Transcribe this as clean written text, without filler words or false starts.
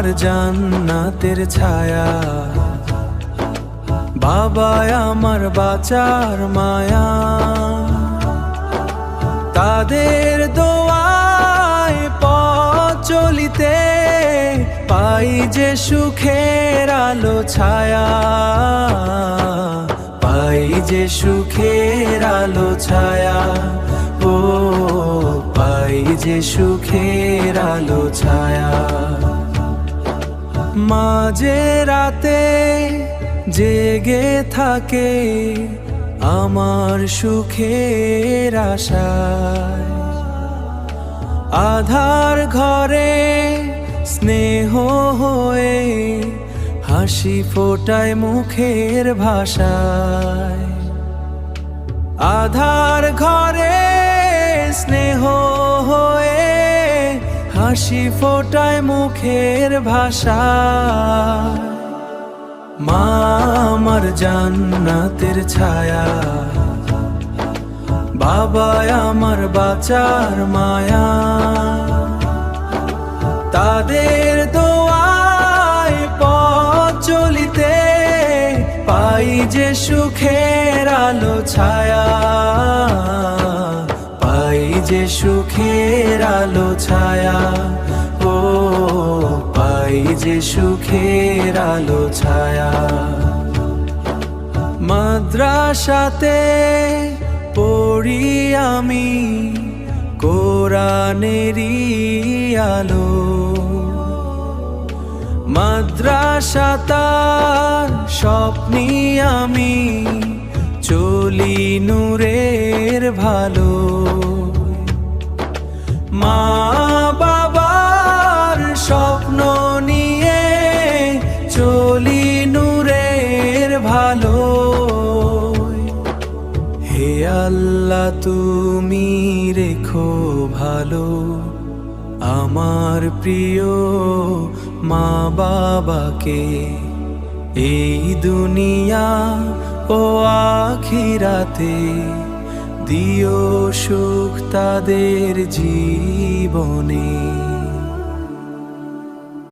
আমার জান্নাতের ছায়া, বাবা আমার বাঁচার মায়া। তাদের দোয়ায় পথ চলিতে পাই যে সুখের আলো ছায়া, পাই যে সুখের আলো ছায়া। ও পাই যে সুখের আলো ছায়া। মাঝে রাতে জেগে থাকে আমার সুখের আশায়, আধার ঘরে স্নেহ হয়ে হাসি ফোটায় মুখের ভাষায়। আধার ঘরে স্নেহ হয়ে হাসি ফোটায় মুখের ভাষায়। মা আমার জান্নাতের ছায়া, বাবা আমার বাঁচার মায়া। তাদের দোয়ায় পথ চলিতে পাই যে সুখের আলো ছায়া, পাই যে সুখের আলো ছায়া। ও পাই যে সুখের আলো ছায়া। মাদ্রাসাতে পড়ি আমি কোরআনেরই আলো, মাদ্রাসা তার স্বপ্নি আমি চলি নূরের ভালো। মা বাবার স্বপ্ন নিয়ে চলি নূরের ভালো। হে আল্লাহ তুমি রেখো ভালো আমার প্রিয় মা বাবাকে, এই দুনিয়া ও আখিরাতে দিও সুখ তাদের জীবনে।